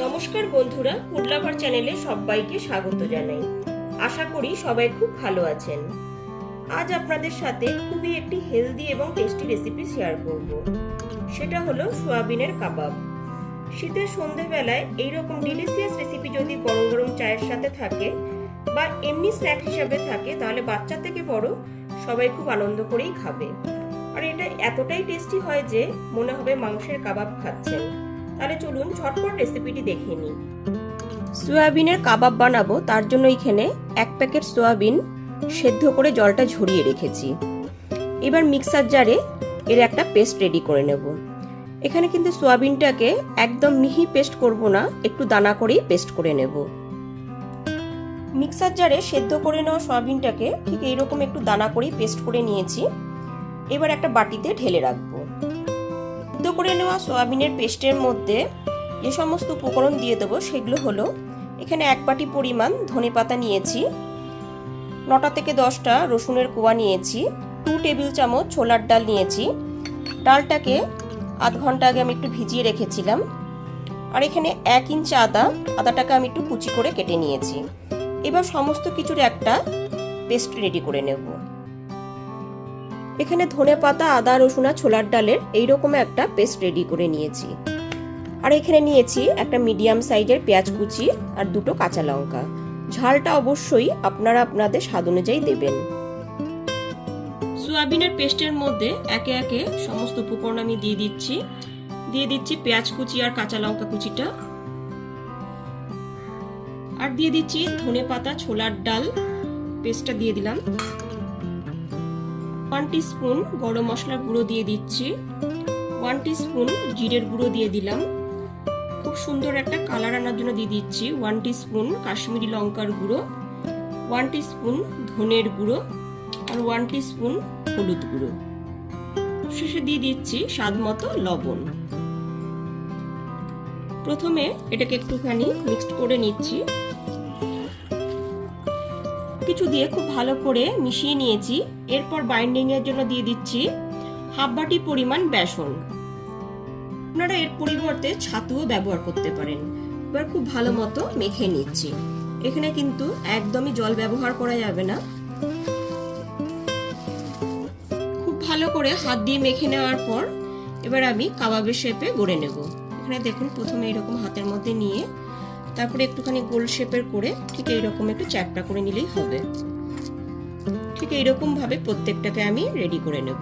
নমস্কার বন্ধুরা, food lover চ্যানেলে সবাইকে স্বাগত জানাই। আশা করি সবাই খুব ভালো আছেন। আজ আপনাদের সাথে খুবই একটি হেলদি এবং টেস্টি রেসিপি শেয়ার করব। সেটা হলো সোয়াবিনের কাবাব। শীতের সন্ধ্যেবেলায় এইরকম ডিলিশিয়াস রেসিপি যদি গরম গরম চায়ের সাথে থাকে বা এমনি স্ন্যাক হিসাবে থাকে, তাহলে বাচ্চা থেকে বড় সবাই খুব আনন্দ করেই খাবে। আর এটা এতটাই টেস্টি হয় যে মনে হবে মাংসের কাবাব খাচ্ছেন। তাহলে চলুন ঝটপট রেসিপিটি দেখে নিই। সয়াবিনের কাবাব বানাবো, তার জন্য এখানে 1 প্যাকেট সয়াবিন সেদ্ধ করে জলটা ঝরিয়ে রেখেছি। এবার মিক্সার জারে এর একটা পেস্ট রেডি করে নেব। এখানে কিন্তু সয়াবিনটাকে একদম মিহি পেস্ট করব না, একটু দানা করেই পেস্ট করে নেব। মিক্সার জারে সেদ্ধ করে নেওয়া সয়াবিনটাকে ঠিক এইরকম একটু দানা করেই পেস্ট করে নিয়েছি। এবার একটা বাটিতে ঢেলে রাখবো। সেদ্ধ করে নেওয়া সয়াবিনের পেস্টের মধ্যে যে সমস্ত উপকরণ দিয়ে দেবো সেগুলো হলো, এখানে 1 বাটি পরিমাণ ধনেপাতা নিয়েছি, 9টা থেকে 10টা রসুনের কোয়া নিয়েছি, 2 টেবিল চামচ ছোলার ডাল নিয়েছি। ডালটাকে আধ ঘন্টা আগে আমি একটু ভিজিয়ে রেখেছিলাম। আর এখানে 1 ইঞ্চ আদাটাকে আমি একটু কুচি করে কেটে নিয়েছি। এবার সমস্ত কিছুর একটা পেস্ট রেডি করে নেব। এখানে ধনেপাতা, আদা, রসুন আর ছোলার ডালের এইরকম একটা পেস্ট রেডি করে নিয়েছি। আর এখানে নিয়েছি একটা মিডিয়াম সাইজের পেঁয়াজ কুচি আর 2টো কাঁচা লঙ্কা। ঝালটা অবশ্যই আপনারা আপনাদের স্বাদ অনুযায়ী দেবেন। সয়াবিনের পেস্টের মধ্যে একে একে সমস্ত উপকরণ আমি দিয়ে দিচ্ছি পেঁয়াজ কুচি আর কাঁচা লঙ্কা কুচিটা, আর দিয়ে দিচ্ছি ধনেপাতা, ছোলার ডাল পেস্টটা দিয়ে দিলাম। 1 টিস্পুন গরম মশলার গুঁড়ো দিয়ে দিচ্ছি, 1 টিস্পুন জিরের গুঁড়ো দিয়ে দিলাম। খুব সুন্দর একটা কালার আনার জন্য দিয়ে দিচ্ছি 1 টিস্পুন কাশ্মীরি লঙ্কার গুঁড়ো, 1 টিস্পুন ধনের গুঁড়ো আর 1 টিস্পুন হলুদ গুঁড়ো। শেষে দিয়ে দিচ্ছি স্বাদ মতো লবণ। প্রথমে এটাকে একটুখানি মিক্সড করে নিচ্ছি। কিছু দিয়ে খুব ভালো করে মিশিয়ে নিয়েছি। এরপর বাইন্ডিং এর জন্য দিয়ে দিচ্ছি 1/2 বাটি পরিমাণ বেসন। আপনারা এর পরিবর্তে ছাতুও ব্যবহার করতে পারেন। এবার খুব ভালো মতো মেখে নিচ্ছি। এখানে কিন্তু একদমই জল ব্যবহার করা যাবে না। খুব ভালো করে হাত দিয়ে মেখে নেওয়ার পর এবার আমি কাবাবের শেপে গড়ে নেব। এখানে দেখুন, প্রথমে এরকম হাতের মধ্যে নিয়ে তারপরে একটুখানি গোল শেপের করে ঠিক এইরকম একটু চ্যাপটা করে নিলেই হবে। ঠিক এইরকম ভাবে প্রত্যেকটাকে আমি রেডি করে নেব।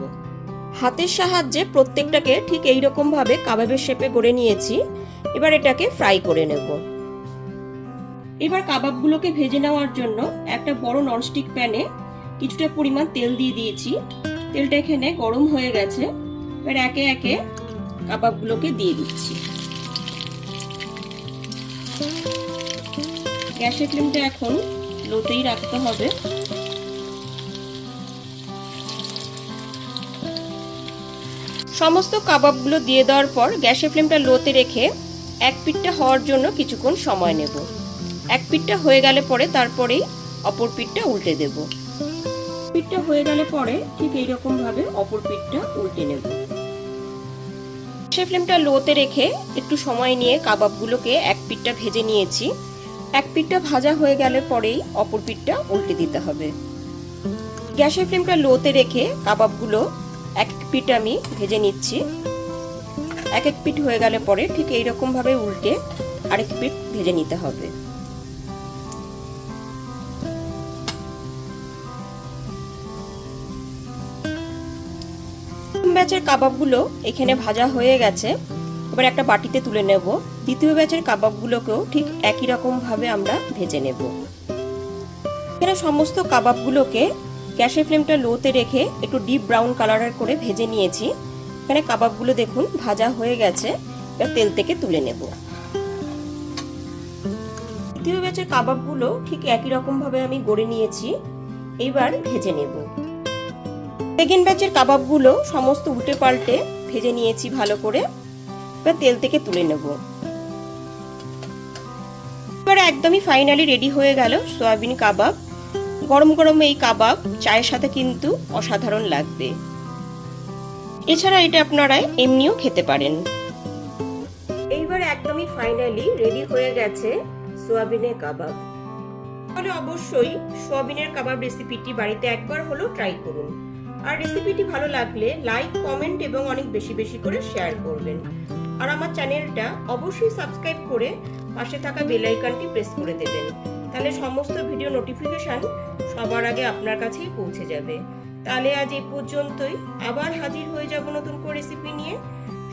হাতের সাহায্যে প্রত্যেকটাকে ঠিক এইরকম ভাবে কাবাবের শেপে গড়ে নিয়েছি। এবার এটাকে ফ্রাই করে নেব। এবার কাবাবগুলোকে ভেজে নেওয়ার জন্য একটা বড় ননস্টিক প্যানে কিছুটা পরিমাণ তেল দিয়ে দিয়েছি। তেলটা এখানে গরম হয়ে গেছে। এবার একে একে কাবাবগুলোকে দিয়ে দিচ্ছি। গ্যাসের ফ্লেমটা এখন লোতেই রাখতে হবে। সমস্ত কাবাবগুলো দিয়ে দেওয়ার পর গ্যাসের ফ্লেমটা লোতে রেখে এক পিঠটা হওয়ার জন্য কিছুক্ষণ সময় নেব। এক পিঠটা হয়ে গেলে পরে তারপরেই অপর পিঠটা উল্টে দেব। পিঠটা হয়ে গেলে পরে ঠিক এইরকম ভাবে অপর পিঠটা উল্টে নেব। গ্যাসের ফ্লেমটা লোতে রেখে একটু সময় নিয়ে কাবাবগুলোকে এক পিঠটা ভেজে নিয়েছি। এক পিঠটা ভাজা হয়ে গেলে পরেই অপর পিঠটা উল্টে দিতে হবে। গ্যাসের ফ্লেমটা লোতে রেখে কাবাবগুলো এক এক পিঠ আমি ভেজে নিচ্ছি। এক এক পিঠ হয়ে গেলে পরে ঠিক এইরকম ভাবে উল্টে আরেক পিঠ ভেজে নিতে হবে। ব্যাচের কাবাবগুলো এখানে ভাজা হয়ে গেছে। এবার একটা বাটিতে তুলে নেব। দ্বিতীয় ব্যাচের কাবাবগুলোকেও ঠিক একই রকম ভাবে আমরা ভেজে নেব। এখানে সমস্ত কাবাবগুলোকে গ্যাসের ফ্লেমটা লোতে রেখে একটু ডিপ ব্রাউন কালারের করে ভেজে নিয়েছি। এখানে কাবাবগুলো দেখুন ভাজা হয়ে গেছে। এবার তেল থেকে তুলে নেব। দ্বিতীয় ব্যাচের কাবাবগুলো ঠিক একই রকম ভাবে আমি গড়ে নিয়েছি। এবার ভেজে নেব। সেকেন্ড ব্যাচের কাবাবগুলো সমস্ত উল্টে পাল্টে ভেজে নিয়েছি ভালো করে। এবার তেল থেকে তুলে নেব। এবার একদমই ফাইনালি রেডি হয়ে গেল সয়াবিন কাবাব। গরম গরম এই কাবাব চায়ের সাথে কিন্তু অসাধারণ লাগবে। এছাড়া এটা আপনারা এমনিও খেতে পারেন। এইবার এক একদমই ফাইনালি রেডি হয়ে গেছে সোয়াবিনের কাবাব। তাহলে অবশ্যই সোয়াবিনের কাবাব রেসিপিটি বাড়িতে একবার হলেও ট্রাই করুন। আর রেসিপিটি ভালো লাগলে লাইক, কমেন্ট এবং অনেক বেশি বেশি করে শেয়ার করবেন। আর আমার চ্যানেলটা অবশ্যই সাবস্ক্রাইব করে পাশে থাকা বেল আইকনটি প্রেস করে দেবেন, তাহলে সমস্ত ভিডিও নোটিফিকেশন সবার আগে আপনার কাছেই পৌঁছে যাবে। তাহলে আজ এই পর্যন্তই, আবার হাজির হয়ে যাব নতুন করে রেসিপি নিয়ে।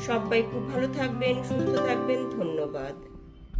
সবাই খুব ভালো থাকবেন, সুস্থ থাকবেন। ধন্যবাদ।